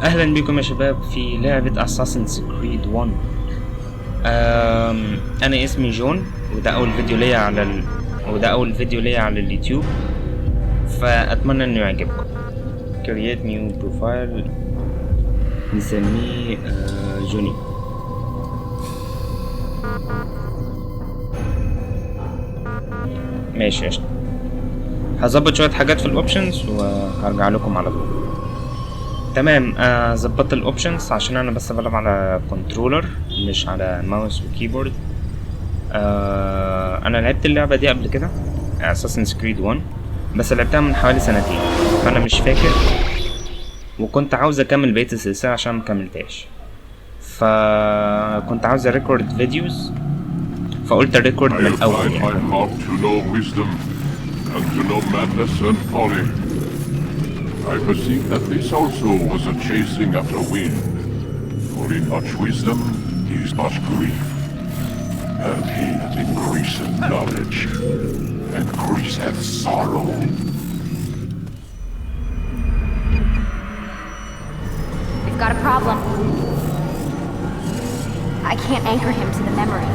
اهلا بيكم يا شباب في لعبة اساسن كريد 1. انا اسمي جون، وده اول فيديو ليا على اليوتيوب، فاتمنى انه يعجبكم. كرييت نيو بروفايل نسميه جوني. ماشي قشطة. هظبط شوية حاجات في الاوبشنز وهرجع لكم على طول. تمام. ظبطت الاوبشنز عشان انا بس بلعب على كنترولر مش على ماوس وكيبورد. انا لعبت اللعبة دي قبل كده، اساسن كريد 1، بس لعبتها من حوالي سنتين فانا مش فاكر، وكنت عاوز اكمل بقية السلسلة عشان مكملتهاش، فكنت عاوز اريكورد فيديوز، فقلت الريكورد من الاول يعني. I perceive that this also was a chasing after wind. For in much wisdom is much grief. And he that increaseth knowledge increaseth sorrow. We've got a problem. I can't anchor him to the memory.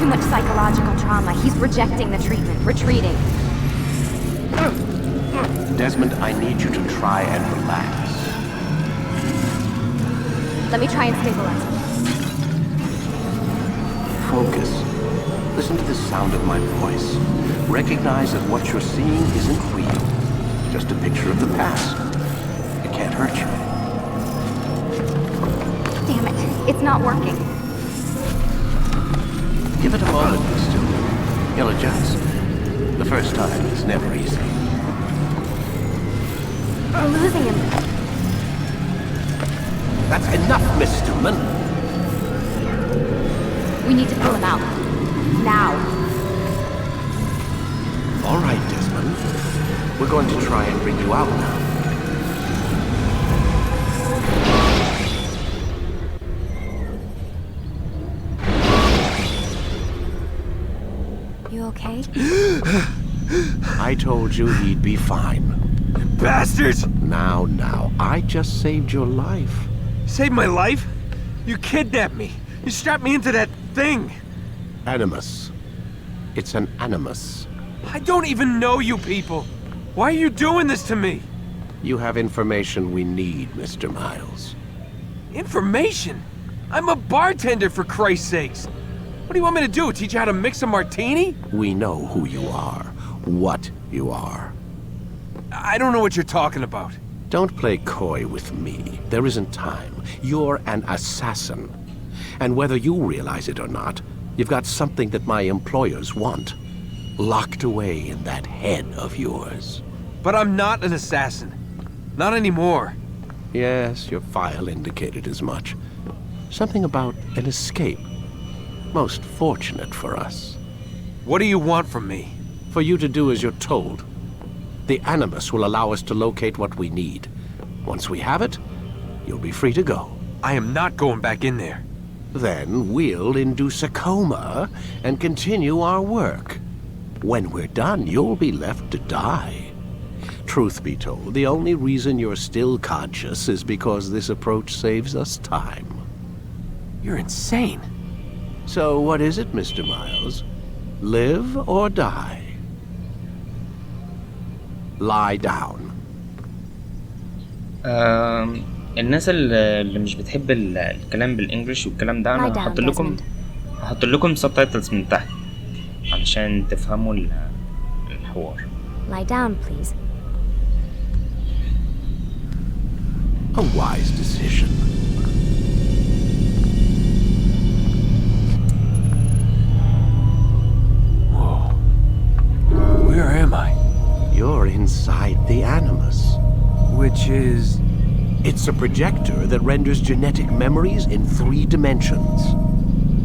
Too much psychological trauma. He's rejecting the treatment, retreating. Desmond, I need you to try and relax. Let me try and stabilize him. Focus. Listen to the sound of my voice. Recognize that what you're seeing isn't real. Just a picture of the past. It can't hurt you. Damn it. It's not working. Give it a moment, Mr. He'll adjust. The first time is never easy. We're losing him. That's enough, Miss Stillman. We need to pull him out. Now. All right, Desmond. We're going to try and bring you out now. You okay? I told you he'd be fine. Bastards! Now, I just saved your life. Saved my life? You kidnapped me. You strapped me into that thing. Animus. It's an animus. I don't even know you people. Why are you doing this to me? You have information we need, Mr. Miles. Information? I'm a bartender, for Christ's sakes. What do you want me to do? Teach you how to mix a martini? We know who you are. What you are. I don't know what you're talking about. Don't play coy with me. There isn't time. You're an assassin. And whether you realize it or not, you've got something that my employers want. Locked away in that head of yours. But I'm not an assassin. Not anymore. Yes, your file indicated as much. Something about an escape. Most fortunate for us. What do you want from me? For you to do as you're told. The Animus will allow us to locate what we need. Once we have it, you'll be free to go. I am not going back in there. Then we'll induce a coma and continue our work. When we're done, you'll be left to die. Truth be told, the only reason you're still conscious is because this approach saves us time. You're insane. So what is it, Mr. Miles? Live or die? Lie down. الناس اللي مش بتحب الكلام بالانجلش والكلام ده، انا هحط لكم سبتايتلز من تحت علشان تفهموا الحوار. Lie down, please. A wise decision. Whoa. Where am I? You're inside the Animus. Which is... It's a projector that renders genetic memories in 3 dimensions.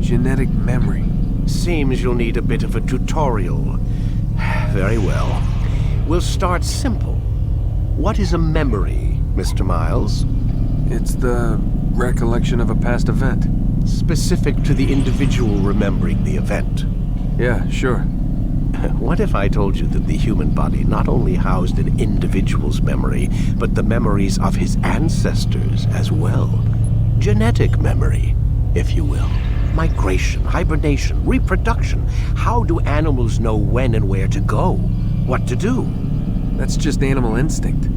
Genetic memory. Seems you'll need a bit of a tutorial. Very well. We'll start simple. What is a memory, Mr. Miles? It's the recollection of a past event. Specific to the individual remembering the event. Yeah, sure. What if I told you that the human body not only housed an individual's memory, but the memories of his ancestors as well? Genetic memory, if you will. Migration, hibernation, reproduction. How do animals know when and where to go? What to do? That's just animal instinct.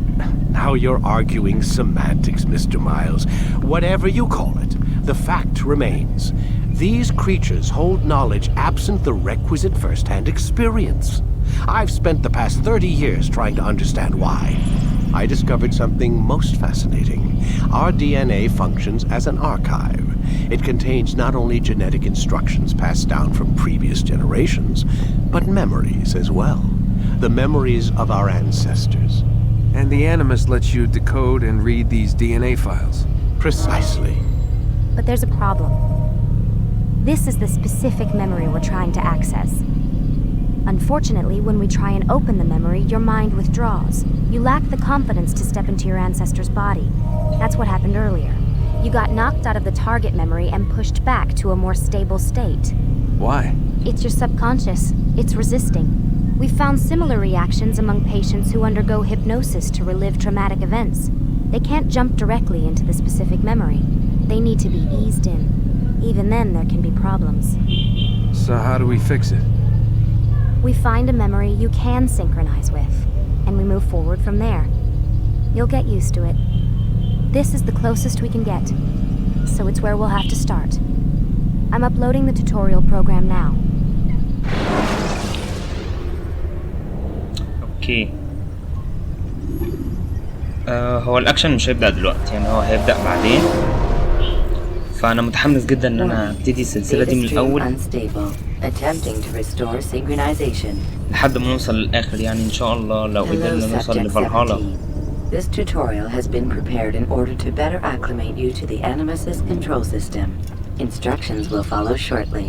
Now you're arguing semantics, Mr. Miles. Whatever you call it, the fact remains. These creatures hold knowledge absent the requisite first-hand experience. I've spent the past 30 years trying to understand why. I discovered something most fascinating. Our DNA functions as an archive. It contains not only genetic instructions passed down from previous generations, but memories as well. The memories of our ancestors. And the Animus lets you decode and read these DNA files. Precisely. But there's a problem. This is the specific memory we're trying to access. Unfortunately, when we try and open the memory, your mind withdraws. You lack the confidence to step into your ancestor's body. That's what happened earlier. You got knocked out of the target memory and pushed back to a more stable state. Why? It's your subconscious. It's resisting. We've found similar reactions among patients who undergo hypnosis to relive traumatic events. They can't jump directly into the specific memory. They need to be eased in. Even then, there can be problems. So how do we fix it? We find a memory you can synchronize with, and we move forward from there. You'll get used to it. This is the closest we can get, so it's where we'll have to start. I'm uploading the tutorial program now. اوكي. هو الاكشن مش هيبدأ دلوقتي، يعني هو هيبدأ بعدين. فانا متحمس جدا ان انا ابتدي السلسله دي من الاول لحد ما نوصل للاخر، يعني ان شاء الله لو قدرنا نوصل لفالهالا. This tutorial has been prepared in order to better acclimate you to the Animus's control system. Instructions will follow shortly.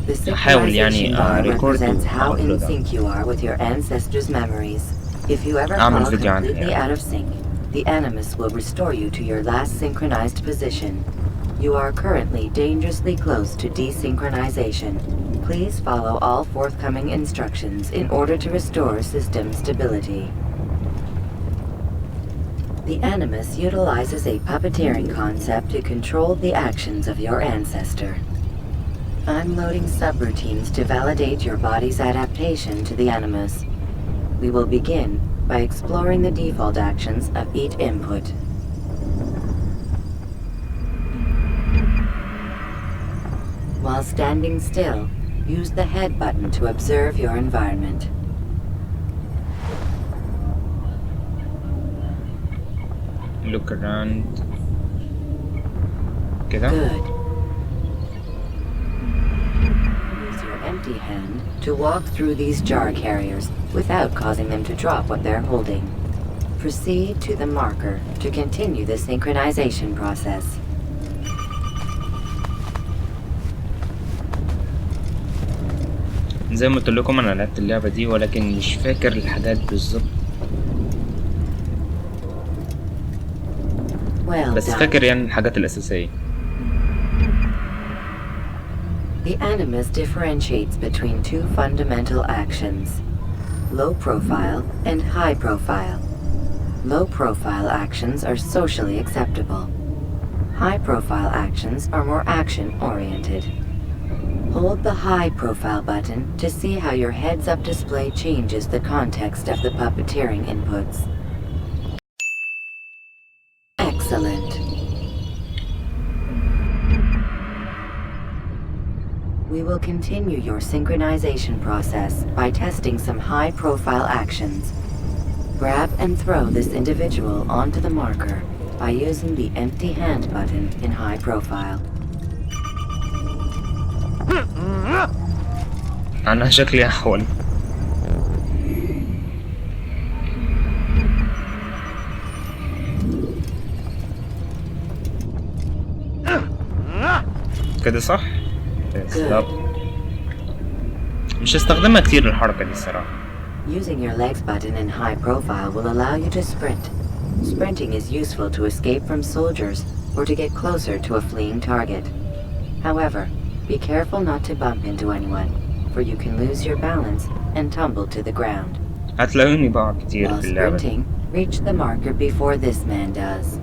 The synchronization bar represents how in sync you are with your ancestors' memories. If you ever fall completely out of sync, the Animus will restore you to your last synchronized position. You are currently dangerously close to desynchronization. Please follow all forthcoming instructions in order to restore system stability. The Animus utilizes a puppeteering concept to control the actions of your ancestor. I'm loading subroutines to validate your body's adaptation to the Animus. We will begin by exploring the default actions of each input. While standing still, use the head button to observe your environment. Look around. كده. Good. Use your empty hand to walk through these jar carriers without causing them to drop what they're holding. Proceed to the marker to continue the synchronization process. زي ما قلت لكم انا لعبت اللعبه دي ولكن مش فاكر الحاجات بالظبط، بس فاكر يعني الحاجات الاساسيه. The Animus differentiates between two fundamental actions: low profile and high profile. Low profile actions are socially acceptable. High profile actions are more action oriented. Hold the high profile button to see how your heads-up display changes the context of the puppeteering inputs. Excellent. We will continue your synchronization process by testing some high-profile actions. Grab and throw this individual onto the marker by using the empty hand button in high profile. انا شكلي احول. كده صح؟ بالظبط. مش هستخدمها كتير الحركة دي الصراحة. Using your legs button in high profile will allow you to sprint. Sprinting is useful to escape from soldiers or to get closer to a fleeing target. However, be careful not to bump into anyone. for you can lose your balance and tumble to the ground. هتلاقوني بقع كتير While في اللعبة دي. sprinting, reach the marker before this man does.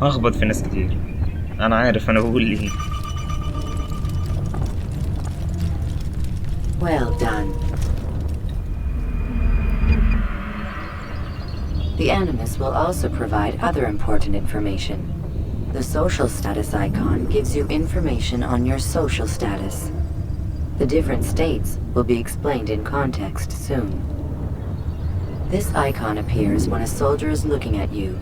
هخبط في ناس كتير. أنا عارف أنا بقول إيه. Well done. The Animus will also provide other important information. The social status icon gives you information on your social status. The different states will be explained in context soon. This icon appears when a soldier is looking at you.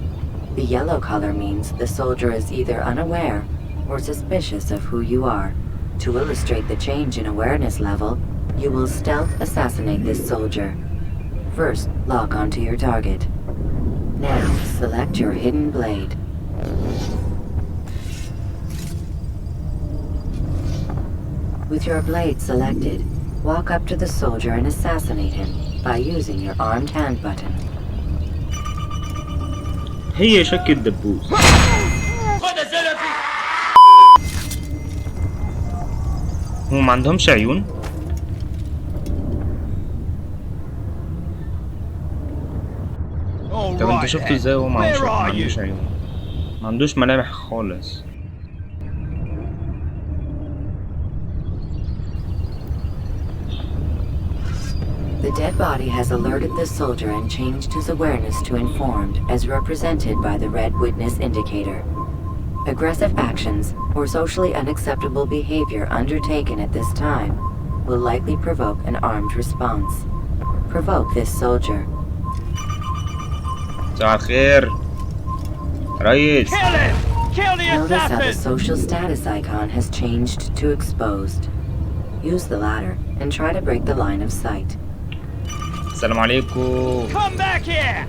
The yellow color means the soldier is either unaware or suspicious of who you are. To illustrate the change in awareness level, you will stealth assassinate this soldier. First, lock onto your target. Now, select your hidden blade. With your blade selected, walk up to the soldier and assassinate him by using your armed hand button. هي شكة دبوس. هو ما عندهمش عيون؟ طب انت شفته ازاي وهو ما عندوش عيون؟ ما عندوش ملامح خالص. The dead body has alerted the soldier and changed his awareness to informed, as represented by the red witness indicator. Aggressive actions or socially unacceptable behavior undertaken at this time will likely provoke an armed response. Provoke this soldier. صباح الخير ريس. Notice how the social status icon has changed to exposed. Use the ladder and try to break the line of sight. السلام عليكم. Come back here!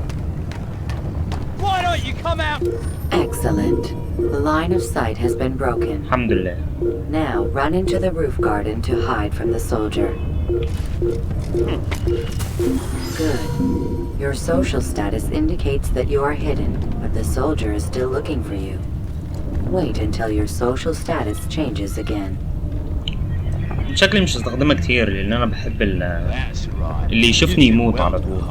Why don't you come out? Excellent. The line of sight has been broken. الحمد لله. Now run into the roof garden to hide from the soldier. Good. Your social status indicates that you are hidden, but the soldier is still looking for you. Wait until your social status changes again. شكلي مش هستخدمها كتير لان انا بحب اللي يشوفني يموت على طول.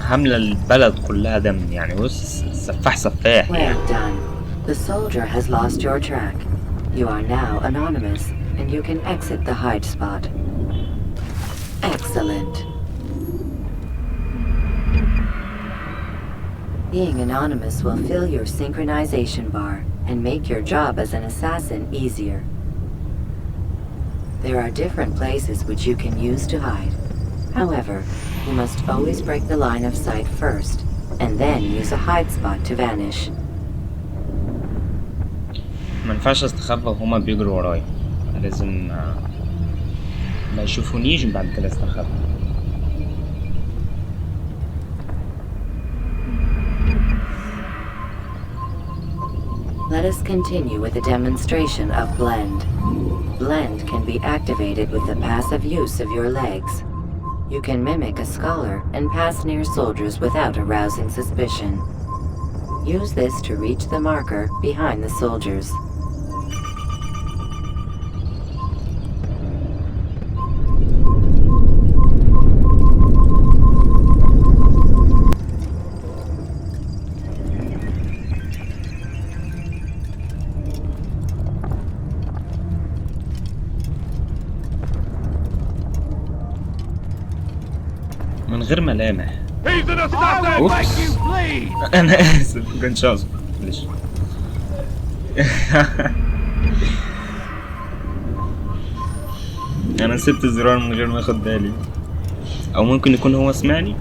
حاملة البلد كلها دم يعني. بص سفاح سفاح يعني. Well done. The soldier has lost your track. You are now anonymous, and you can exit the hide spot. Excellent. Being anonymous will fill your synchronization bar and make your job as an assassin easier. There are different places which you can use to hide. However, you must always break the line of sight first, and then use a hide spot to vanish. ما ينفعش استخبى وهما بيجروا ورايا. لازم ما يشوفونيش بعد كده استخبى. Let us continue with a demonstration of blend. Blend can be activated with the passive use of your legs. You can mimic a scholar and pass near soldiers without arousing suspicion. Use this to reach the marker behind the soldiers. من غير ملامح. He's an assassin! Oops. Make you bleed! انا اسف كنتش اقصد. معلش. انا سبت الزرار من غير ما اخد بالي. او ممكن يكون هو سمعني.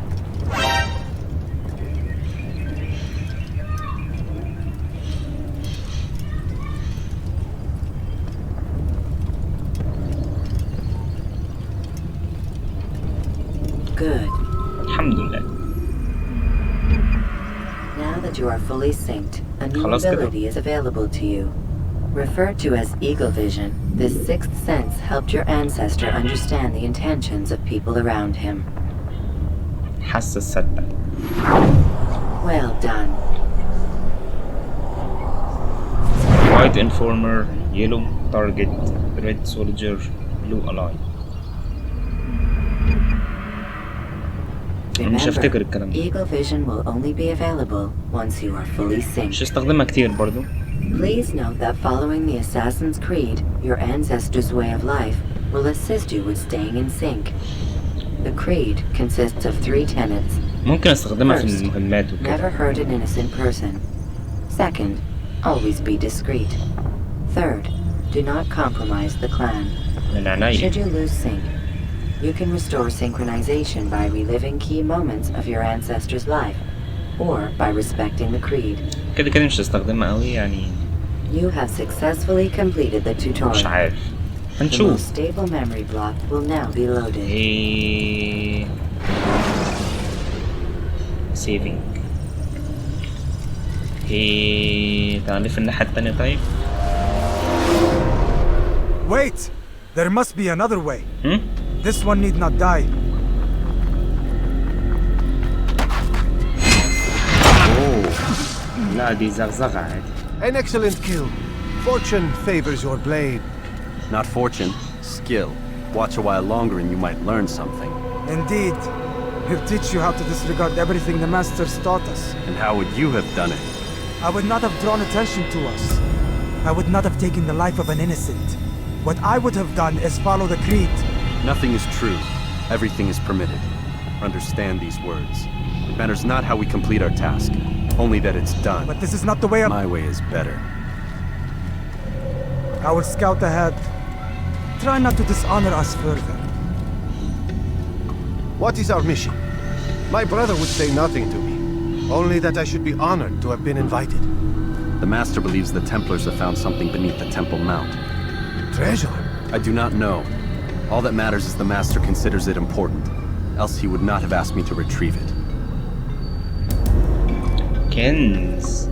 Good. الحمد لله. Now that you are fully synced, a new خلاص كده. ability is available to you. Referred to as Eagle Vision, this sixth sense helped your ancestor understand the intentions of people around him. حاسة الستة. Well done. White informer, yellow target, red soldier, blue ally. مش هفتكر Remember, الكلام ده. Eagle Vision will only be available once you are fully مش synced. هستخدمها كتير برضو. Please note that following the Assassin's Creed, your ancestors' way of life will assist you with staying in sync. The creed consists of 3 tenets. ممكن استخدمها في First, المهمات never وكده. hurt an innocent person. Second, always be discreet. Third, do not compromise the clan. من عناية. Should you lose sync, you can restore synchronization by reliving key moments of your ancestor's life, or by respecting the creed. كده كده مش هستخدمها قوي يعني. You have successfully completed the مش tutorial. عارف. The most هنشوف. stable memory block will now be loaded. ايه سيفينج. ايه تعرف الناحية التانية طيب؟ Wait! There must be another way. هم؟ This one need not die. لا دي زغزغة عادي. An excellent kill. Fortune favors your blade. Not fortune, skill. Watch a while longer and you might learn something. Indeed. He'll teach you how to disregard everything the masters taught us. And how would you have done it? I would not have drawn attention to us. I would not have taken the life of an innocent. What I would have done is follow the creed. Nothing is true. Everything is permitted. Understand these words. It matters not how we complete our task, only that it's done. But this is not the way of... My way is better. I will scout ahead. Try not to dishonor us further. What is our mission? My brother would say nothing to me. Only that I should be honored to have been invited. The Master believes the Templars have found something beneath the Temple Mount. Treasure? I do not know. All that matters is the Master considers it important. Else he would not have asked me to retrieve it. كنز.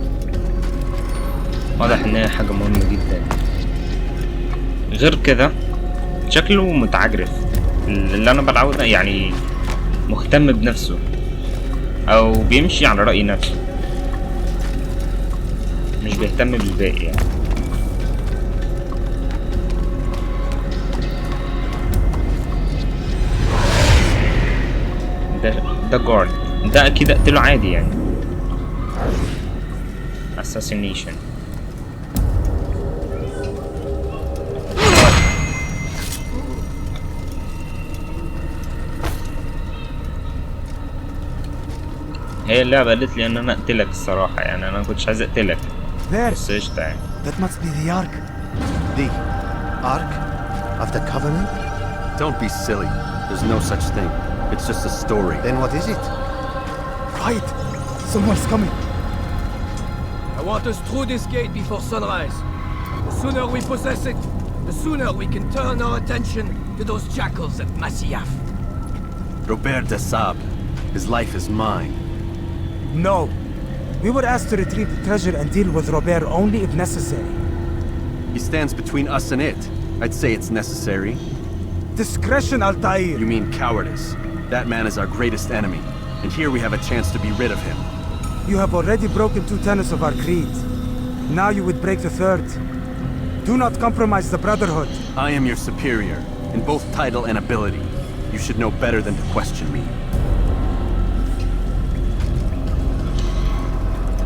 واضح انها حاجة مهمة جدا. غير كده شكله متعجرف. اللي انا بلعبه ده يعني مهتم بنفسه او بيمشي على رأي نفسه، مش بيهتم بالباقي يعني. ده جارد، ده اكيد اقتله عادي يعني. assassination. هي اللعبة قالت لي ان انا اقتلك الصراحة، يعني انا مكنتش عايز اقتلك There! بس قشطة يعني. That must be the Ark. The Ark of the Covenant? Don't be silly. There's no such thing. It's just a story. Then what is it? Right! Someone's coming. I want us through this gate before sunrise. The sooner we possess it, the sooner we can turn our attention to those jackals at Masyaf. Robert de Sable. His life is mine. No. We were asked to retrieve the treasure and deal with Robert only if necessary. He stands between us and it. I'd say it's necessary. Discretion, Altair! You mean cowardice. That man is our greatest enemy, and here we have a chance to be rid of him. You have already broken 2 tenets of our creed. Now you would break the 3rd. Do not compromise the Brotherhood. I am your superior, in both title and ability. You should know better than to question me.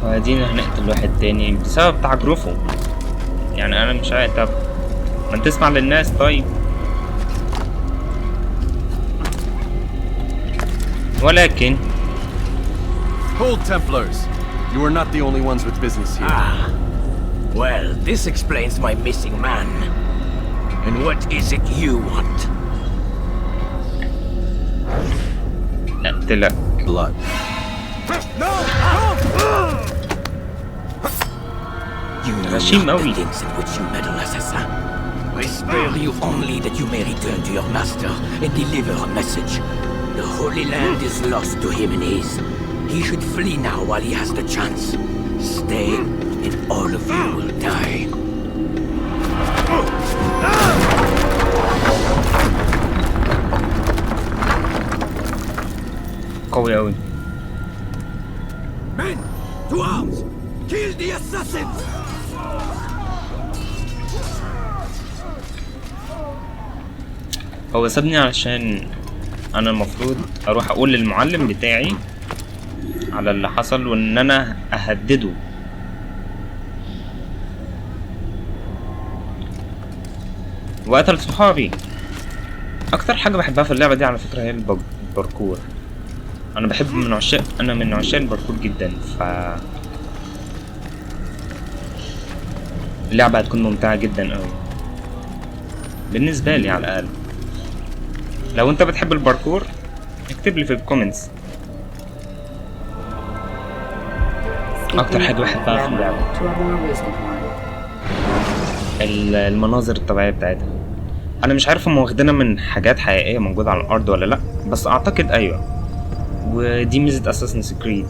وادينا هنقتل واحد تاني بسبب تعجرفه، يعني انا مش عارف. طب ما انت تسمع للناس طيب. ولكن Hold, Templars! You are not the only ones with business here. Well, this explains my missing man. And what is it you want? اقتلك. Blood. You know Rashim, not oui. the things in which you meddle, assassin. I spare you only that you may return to your master and deliver a message. The Holy Land is lost to him and his. He should flee now while he has the chance. Stay, and all of you will die. قوي اوي. Men, to arms! Kill the assassins! هو سابني علشان انا المفروض اروح اقول للمعلم بتاعي على اللي حصل وان انا اهدده. وقتل صحابي. اكتر حاجه بحبها في اللعبه دي على فكره هي الباركور. انا بحب من عشاق الباركور جدا. اللعبه هتكون ممتعه جدا قوي بالنسبه لي على الاقل. لو انت بتحب الباركور اكتب لي في الكومنتس اكتر حاجه بحبها في اللعبه. المناظر الطبيعيه بتاعتها. انا مش عارف هم واخدينها من حاجات حقيقيه موجوده على الارض ولا لا، بس اعتقد ايوه. ودي ميزه اساسن كريد.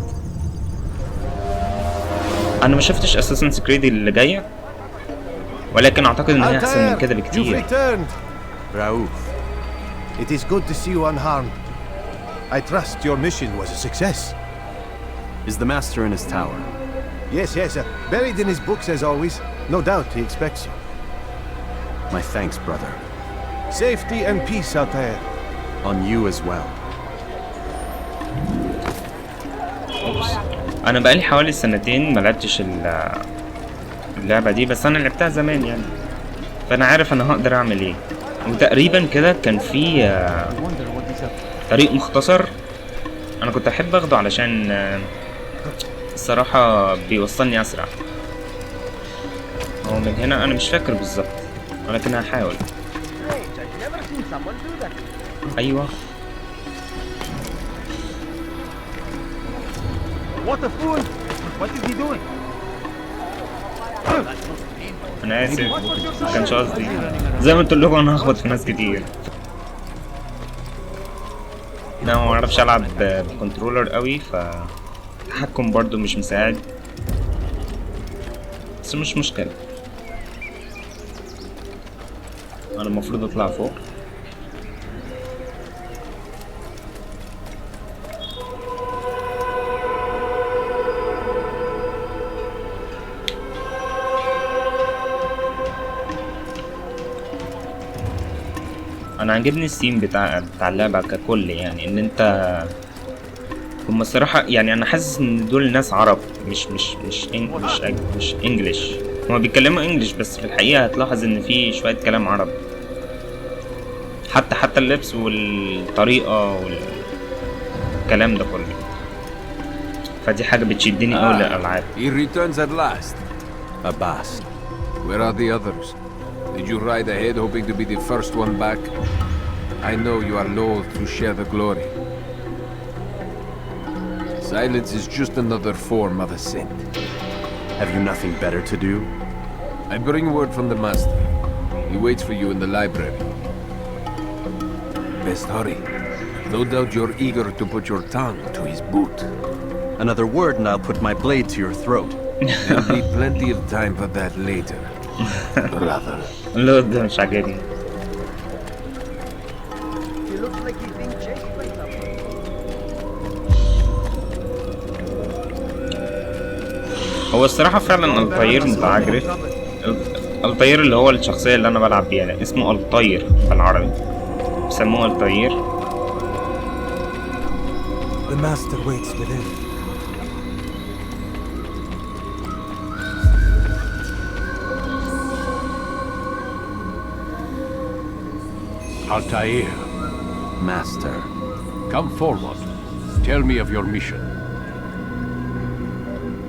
انا ما شفتش اساسن كريد اللي جايه، ولكن اعتقد ان هي احسن من كده بكتير. Raouf, it is good to see you unharmed. I trust your mission was a success. Is the master in his tower? Yes, buried in his books as always. No doubt he expects you. My thanks, brother. Safety and peace out there. On you as well. انا بقالي حوالي سنتين ما لعبتش اللعبه دي، بس انا لعبتها زمان يعني، فانا عارف انا هقدر اعمل ايه. وتقريبا كده كان في طريق مختصر انا كنت احب اخده علشان الصراحه بيوصلني اسرع. هو من هنا انا مش فاكر بالظبط، ولكن هحاول. ايوه انا اسف، ما كانش قصدي. زي ما قلت لكم انا هخبط في ناس كتير. انا ما اعرفش العب بكنترولر قوي، فالتحكم برضو مش مساعد، بس مش مشكله. انا المفروض اطلع فوق. انا عجبني السين بتاع اللعبه ككل، يعني ان انت هم الصراحه يعني انا حاسس ان دول ناس عرب مش انجليش. هما بيتكلموا انجليش بس في الحقيقه هتلاحظ ان في شويه كلام عرب، حتى اللبس والطريقه والكلام ده كله. فدي حاجه بتشدني قوي للالعاب. He returns at last. Abbas. Where are the others? Did you ride ahead hoping to be the first one back? I know you are loath to share the glory. Silence is just another form of assent. Have you nothing better to do? I bring word from the master. He waits for you in the library. Best hurry. No doubt you're eager to put your tongue to his boot. Another word and I'll put my blade to your throat. There'll be plenty of time for that later, brother. لا ده مش عاجبني. هو الصراحة فعلا الطير متعجرف. الطير اللي هو الشخصية اللي أنا بلعب بيها اسمه الطير بالعربي، بيسموه الطير. The master waits within. Altair, Master. come forward. Tell me of your mission.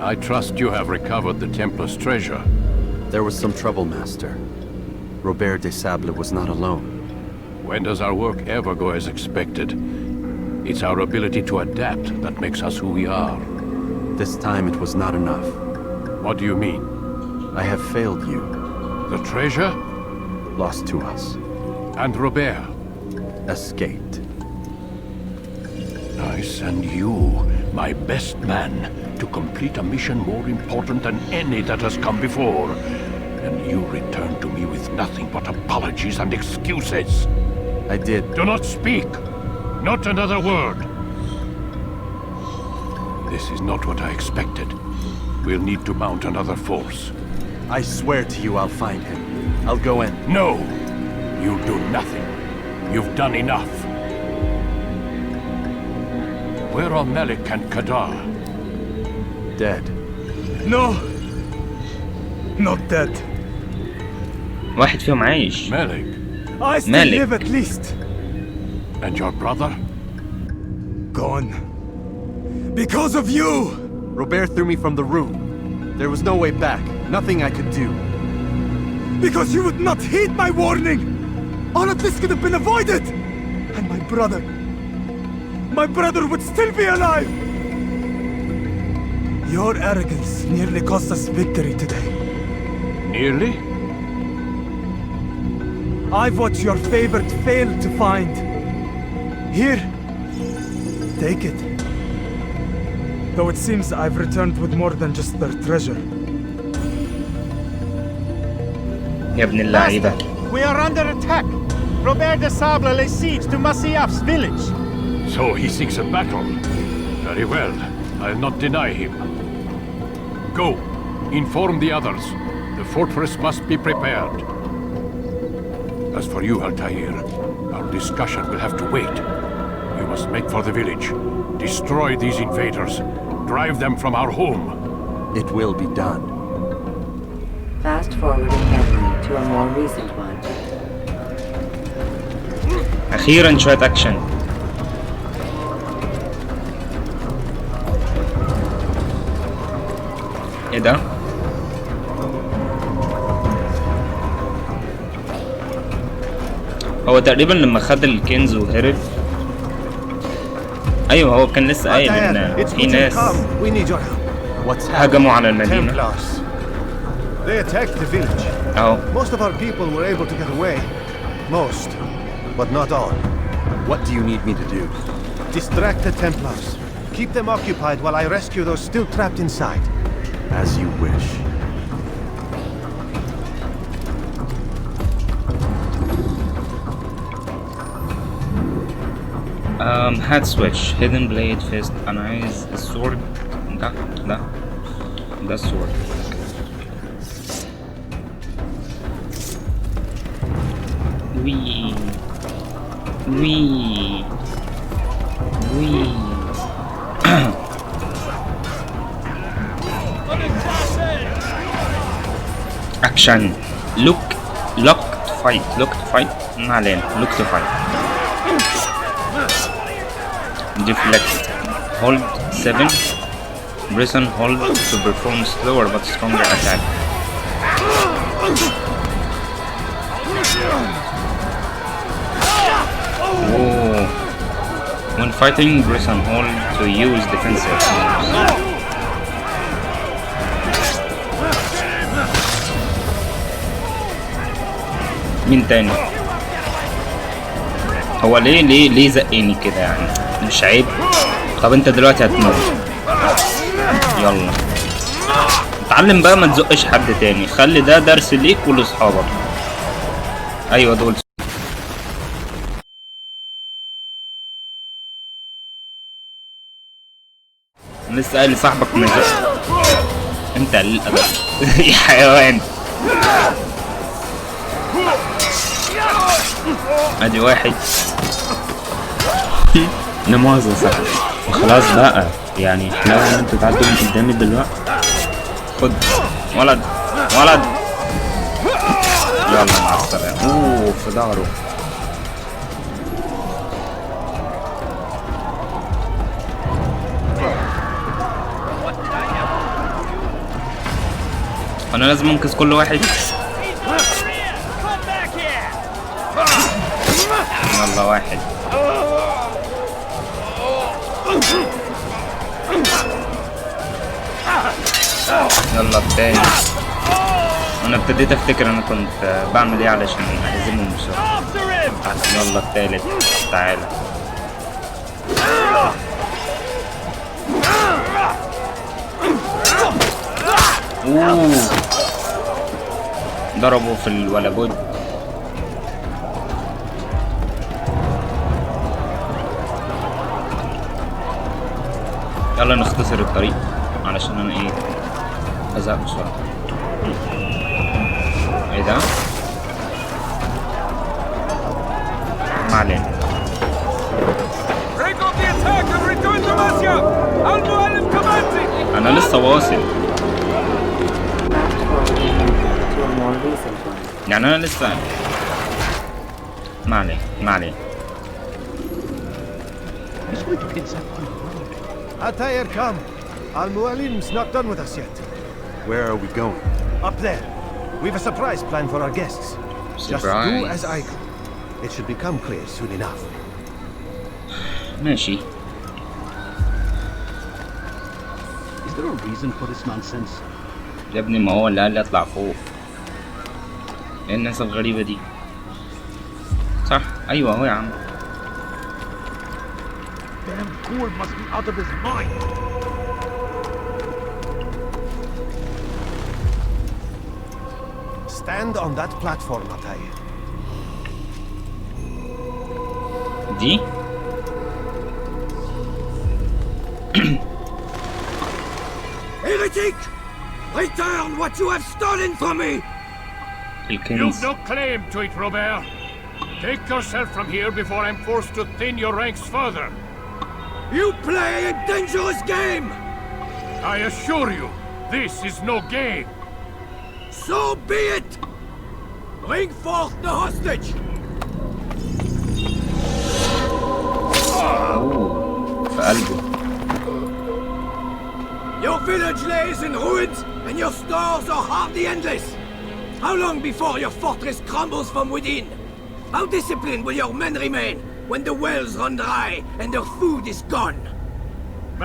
I trust you have recovered the Templar's treasure. There was some trouble, Master. Robert de Sable was not alone. When does our work ever go as expected? It's our ability to adapt that makes us who we are. This time it was not enough. What do you mean? I have failed you. The treasure? Lost to us. And Robert? Escaped. I send you, my best man, to complete a mission more important than any that has come before. And you return to me with nothing but apologies and excuses. I did. Do not speak. Not another word. This is not what I expected. We'll need to mount another force. I swear to you I'll find him. I'll go in. No! You do nothing. You've done enough. Where are Malik and Kadar? Dead. No. Not dead. واحد فيهم عايش. Malik. I still Malik. live at least. And your brother? Gone. Because of you! Robert threw me from the room. There was no way back. Nothing I could do. Because you would not heed my warning! All of this could have been avoided! And my brother would still be alive! Your arrogance nearly cost us victory today. Nearly? I've watched your favorite fail to find. Here, take it. Though it seems I've returned with more than just their treasure. يا ابن اللعيبة. We are under attack. Robert de Sable lays siege to Masyaf's village. So he seeks a battle. Very well. I'll not deny him. Go. Inform the others. The fortress must be prepared. As for you, Altair, our discussion will have to wait. We must make for the village. Destroy these invaders. Drive them from our home. It will be done. Fast forwarding memory to a more recent one. أخيرا شوية أكشن. إيه ده؟ هو تقريبا لما خد الكنز وهرب. ايوه هو كان لسه قايل ان في ناس هجموا على المدينة. They attacked the village. اهو. Most of our people were able to get away. Most, but not all. What do you need me to do? Distract the Templars. Keep them occupied while I rescue those still trapped inside. As you wish. هات سويتش hidden blade fist. انا عايز السورد ده السورد. وي اكشن. لوك تو فايت ما علينا. لوك تو فايت. Deflect. Hold 7. Press and hold to perform slower but stronger attack. Whoa. When fighting, press and hold to use defensive moves. مين تاني؟ هو ليه زقني كده يعني؟ مش عيب؟ طب انت دلوقتي هتموت. يلا اتعلم بقى ما تزقش حد تاني. خلي ده درس ليك ولاصحابك. ايوه دول. لسه قايل لصاحبك ما يزق. انت قليل الادب يا حيوان. ادي واحد. لا مؤاخذة صح. خلاص بقى يعني حلاوة ان انتوا تعدوا من قدامي دلوقتي. خد ولد. يلا مع السلامة. اوه في ظهره. انا لازم انقذ كل واحد. يلا واحد. يلا التاني. انا ابتديت افتكر انا كنت بعمل ايه علشان اهزمهم بسرعة. يلا التالت. تعالى. ضربوا في الولبود. يلا نختصر الطريق علشان انا ايه ازهق بسرعة. ايه ده؟ ما علينا. انا لسه واصل. يعني انا لسه ما عليه. Altair, come. المؤلم's not done with us yet. Where are we going? Up there. We've a surprise planned for our guests. Just do as I go. It should become clear soon enough. ماشي. Is there a reason for this nonsense? يا ابني ما هو اللي قال لي اطلع فوق. ايه الناس الغريبة دي؟ صح؟ ايوه اهو يا عم. Damn fool must be out of his mind. Stand on that platform, Altair. دي؟ Heretic! Return what you have stolen from me! الكنز. You've no claim to it, Robert. Take yourself from here before I'm forced to thin your ranks further. You play a dangerous game! I assure you, this is no game. So be it! Bring forth the hostage! اوه في قلبه. Your village lays in ruins, and your stores are hardly endless. How long before your fortress crumbles from within? How disciplined will your men remain when the wells run dry and their food is gone?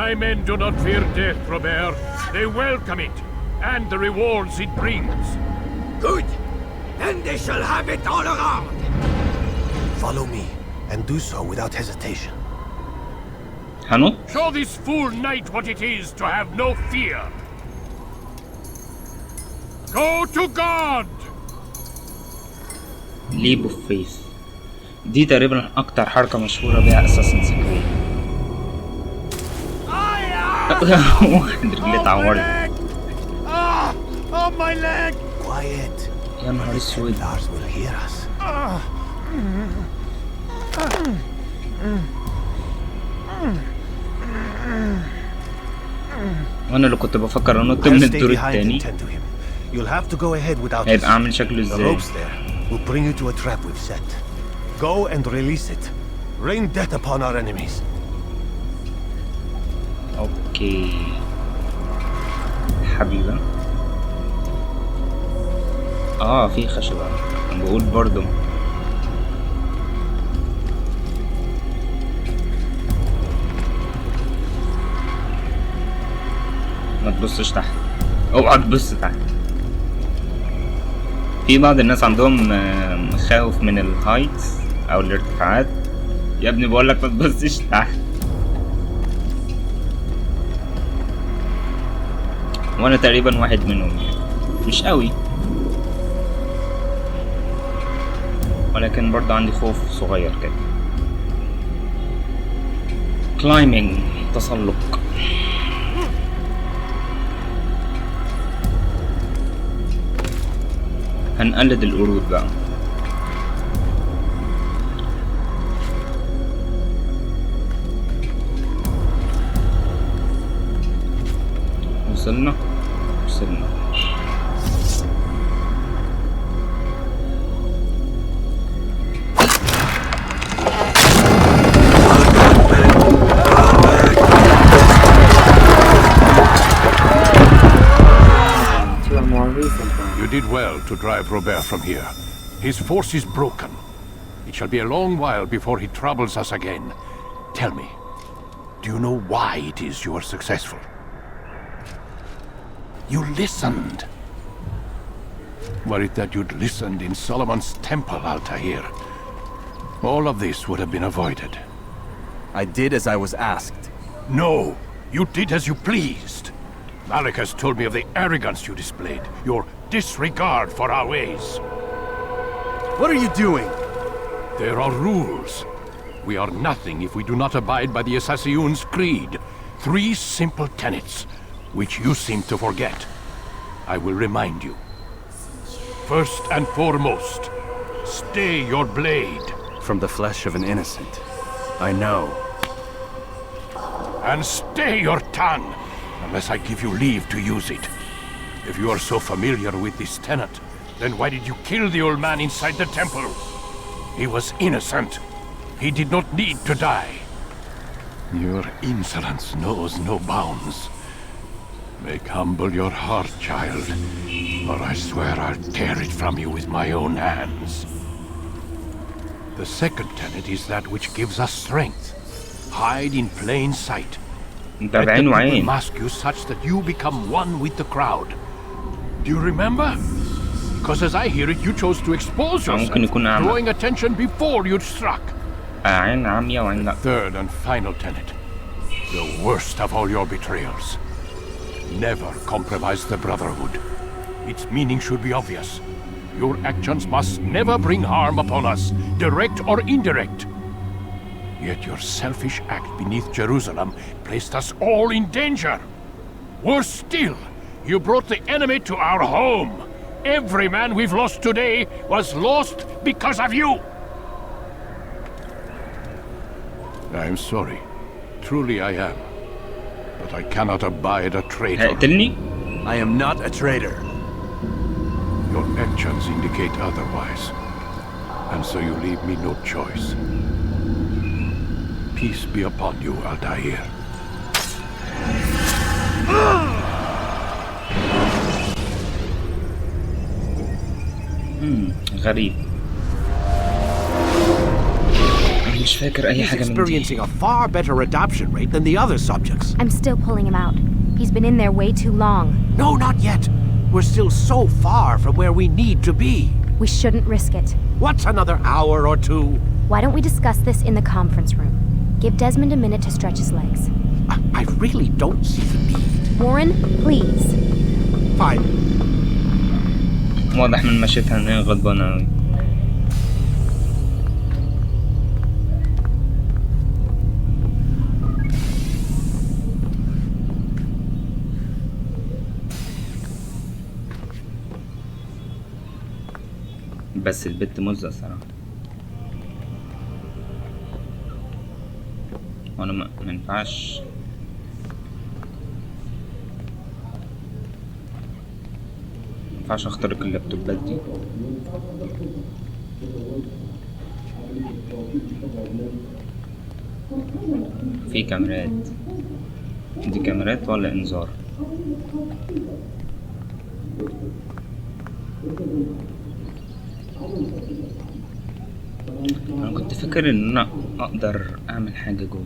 My men do not fear death, Robert. They welcome it, and the rewards it brings. Good. Then they shall have it all around. Follow me, and do so without hesitation. هنط. Show this fool knight what it is to have no fear. Go to God! ليب اوف فيث. دي تقريبا اكتر حركة مشهورة بيها اساسن كريد. رجلي اتعورت. Oh my leg! Quiet. يا نهار اسود. Lars will hear us. وانا اللي كنت بفكر انط من الدور التاني. You'll have to go ahead without us. هيبقى عامل شكله The ازاي؟ ropes there will bring you to a trap we've set. Go and release it. Rain death upon our enemies. اوكي حبيبة. في خشبة. بقول برضو ما تبصش تحت. اوعى تبص تحت. في بعض الناس عندهم مخاوف من الهايتس او الارتفاعات. يا ابني بقولك ما تبصش تحت. وانا تقريبا واحد منهم يعني. مش قوي ولكن برضه عندي خوف صغير كده. كلايمينج تسلق. هنقلد القرود بقى. وصلنا. You did well to drive Robert from here. His force is broken. It shall be a long while before he troubles us again. Tell me, do you know why it is you are successful? You listened. Were it that you'd listened in Solomon's temple, Altair, all of this would have been avoided. I did as I was asked. No, you did as you pleased. Malik has told me of the arrogance you displayed, your disregard for our ways. What are you doing? There are rules. We are nothing if we do not abide by the Assassins' creed. 3 simple tenets, which you seem to forget. I will remind you. First and foremost, stay your blade. From the flesh of an innocent. I know. And stay your tongue. unless I give you leave to use it. If you are so familiar with this tenet, then why did you kill the old man inside the temple? He was innocent. He did not need to die. Your insolence knows no bounds. Make humble your heart, child, or I swear I'll tear it from you with my own hands. The second tenet is that which gives us strength. Hide in plain sight. Let the people mask you such that you become one with the crowd. Do you remember? Because as I hear it, you chose to expose yourself, drawing attention before you'd struck. The third and final tenet. The worst of all your betrayals. Never compromise the Brotherhood. Its meaning should be obvious. Your actions must never bring harm upon us, direct or indirect. Yet your selfish act beneath Jerusalem placed us all in danger. Worse still, you brought the enemy to our home. Every man we've lost today was lost because of you. I'm sorry. Truly I am. But I cannot abide a traitor. I am not a traitor. Your actions indicate otherwise. And so you leave me no choice. Peace be upon you, Altair. غريب. مش فاكر أي حاجة من دي. He's experiencing a far better adoption rate than the other subjects. I'm still pulling him out. He's been in there way too long. No, not yet. We're still so far from where we need to be. We shouldn't risk it. What's another hour or two? Why don't we discuss this in the conference room? Give Desmond a minute to stretch his legs. I really don't see the need. Warren, please. Fine. واضح من مشيتها إن هي غضبانة أوي. بس البت مزة صراحة. وانا ما ينفعش اخترق اللابتوبات دي. في كاميرات. دي كاميرات ولا انذار؟ انا كنت فاكر ان انا اقدر اعمل حاجة جوه.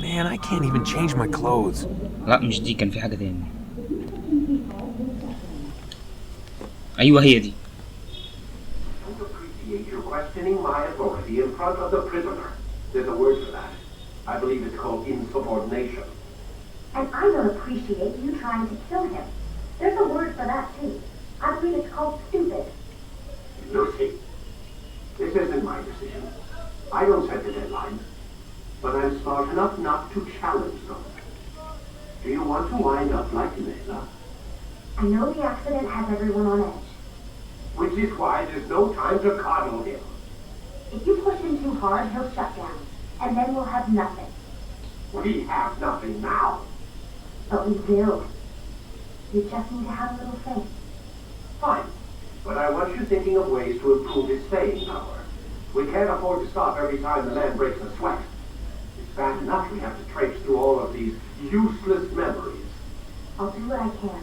Man, I can't even change my clothes. لا مش دي، كان في حاجة تاني. ايوه هي دي. You're questioning my authority in front of the prisoner. There's a word for that. I believe it's called insubordination. And I don't appreciate you trying to kill him. There's a word for that too. I believe it's called stupid. Lucy, this isn't my decision. I don't set the deadline. But I'm smart enough not to challenge them. Do you want to wind up like Layla? I know the accident has everyone on edge. Which is why there's no time to coddle him. If you push him too hard, he'll shut down. And then we'll have nothing. We have nothing now. But we will. You just need to have a little faith. Fine. But I want you thinking of ways to improve his staying power. We can't afford to stop every time the man breaks a sweat. It's bad enough we have to traipse through all of these useless memories. I'll do what I can.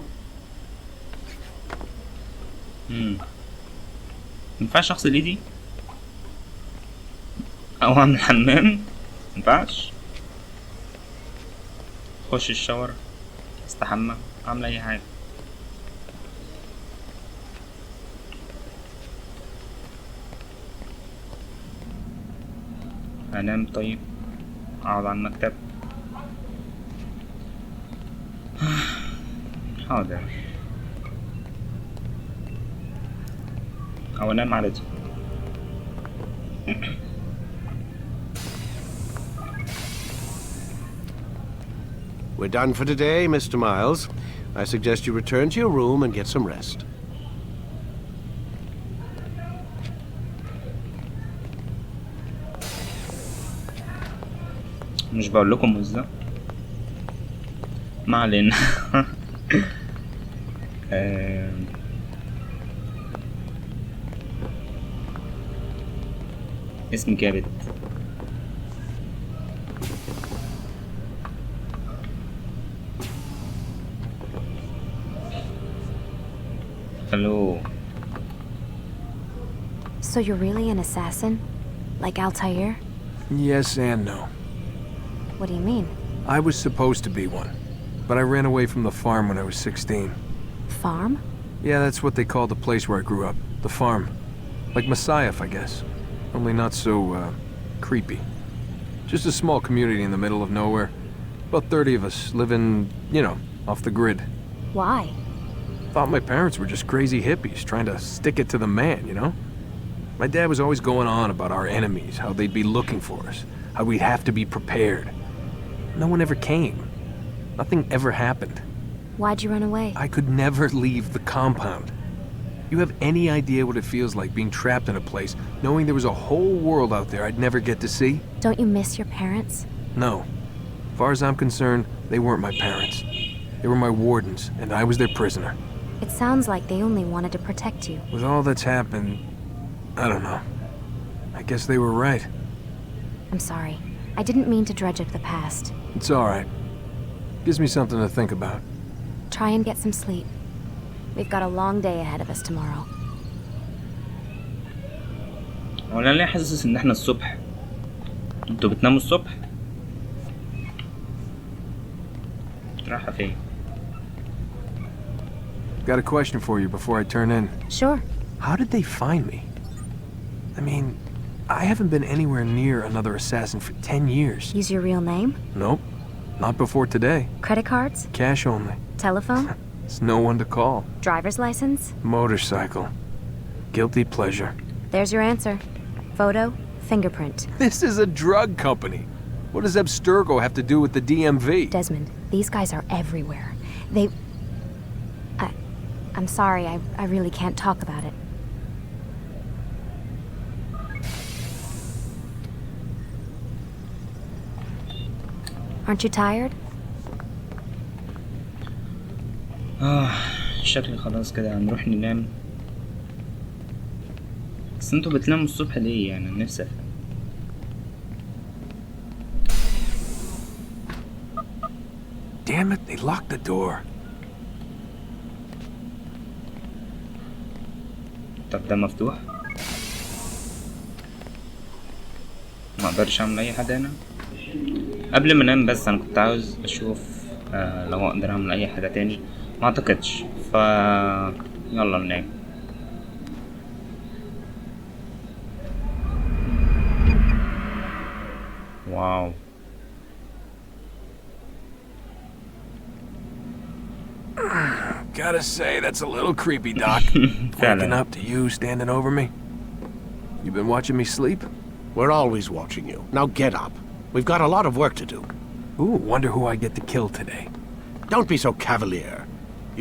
مينفعش اغسل ايدي او اعمل حمام؟ مينفعش اخش الشاور استحمى اعمل اي حاجة. انام؟ طيب اقعد على المكتب. حاضر او انام على دي. We're done for today, Mr. Miles. I suggest you return to your room and get some rest. مش بقول لكم وزة. ما علينا. اسم كريد. Hello. So you're really an assassin? Like Altair? Yes and no. What do you mean? I was supposed to be one, but I ran away from the farm when I was 16. Farm? Yeah, that's what they call the place where I grew up. The farm. Like Messiah, I guess. Only not so, creepy. Just a small community in the middle of nowhere. About 30 of us living, you know, off the grid. Why? Thought my parents were just crazy hippies trying to stick it to the man, you know? My dad was always going on about our enemies, how they'd be looking for us, how we'd have to be prepared. No one ever came. Nothing ever happened. Why'd you run away? I could never leave the compound. You have any idea what it feels like being trapped in a place, knowing there was a whole world out there I'd never get to see? Don't you miss your parents? No. As far as I'm concerned, they weren't my parents. They were my wardens, and I was their prisoner. It sounds like they only wanted to protect you. With all that's happened, I don't know. I guess they were right. I'm sorry. I didn't mean to dredge up the past. It's alright. Gives me something to think about. Try and get some sleep. We've got a long day ahead of us tomorrow. وانا ليه حاسس ان احنا الصبح؟ انتوا بتناموا الصبح؟ رايحة فين؟ Got a question for you before I turn in. Sure. How did they find me? I mean, I haven't been anywhere near another assassin for 10 years. Use your real name? Nope. Not before today. Credit cards? Cash only. Telephone? There's no one to call. Driver's license? Motorcycle. Guilty pleasure. There's your answer. Photo, fingerprint. This is a drug company. What does Abstergo have to do with the DMV? Desmond, these guys are everywhere. I'm sorry, I really can't talk about it. Aren't you tired? شكلي خلاص كده هنروح ننام. بس انتوا بتناموا الصبح ليه يعني؟ أنا نفسي افهم. Damn it, they locked the door. طب ده مفتوح؟ ما اقدرش اعمل اي حاجة هنا؟ قبل ما انام بس انا كنت عاوز اشوف لو اقدر اعمل اي حاجة تاني. ما اعتقدش. يلا ننام. واو. Gotta say, that's a little creepy, Doc. Waking up to you standing over me. You been watching me sleep? We're always watching you. Now get up. We've got a lot of work to do. Ooh, wonder who I get to kill today. Don't be so cavalier.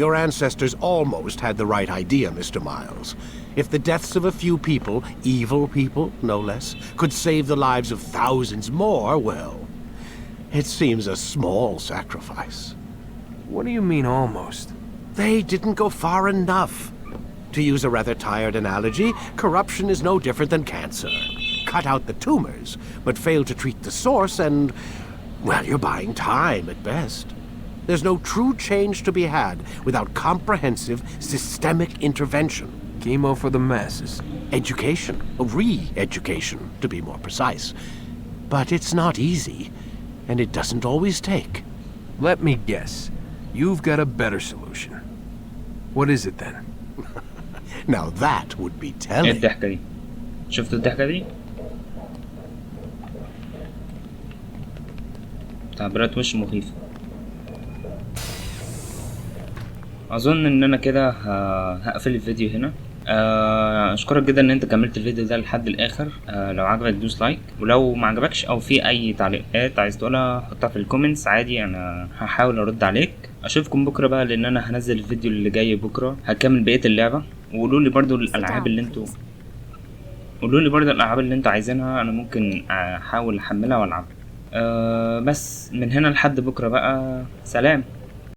Your ancestors almost had the right idea, Mr. Miles. If the deaths of a few people, evil people, no less, could save the lives of thousands more, well, it seems a small sacrifice. What do you mean, almost? They didn't go far enough. To use a rather tired analogy, corruption is no different than cancer. Cut out the tumors, but fail to treat the source and, well, you're buying time at best. There's no true change to be had without comprehensive, systemic intervention. Chemo for the masses. Education, re-education, to be more precise. But it's not easy, and it doesn't always take. Let me guess. You've got a better solution. What is it then? Now that would be telling. ايه الضحكة دي؟ شفتوا الضحكة دي؟ تعبيرات وش مخيفة. اظن ان انا كده هقفل الفيديو هنا. اشكرك جدا ان انت كملت الفيديو ده لحد الاخر. لو عجبك دوس لايك، ولو ما عجبكش او في اي تعليقات عايز تقولها حطها في الكومنتس عادي، انا هحاول ارد عليك. اشوفكم بكره بقى، لان انا هنزل الفيديو اللي جاي بكره هكمل بقيه اللعبه. وقولوا لي برضو الالعاب اللي انتوا عايزينها، انا ممكن احاول احملها والعبها. بس من هنا لحد بكرة بقى، سلام.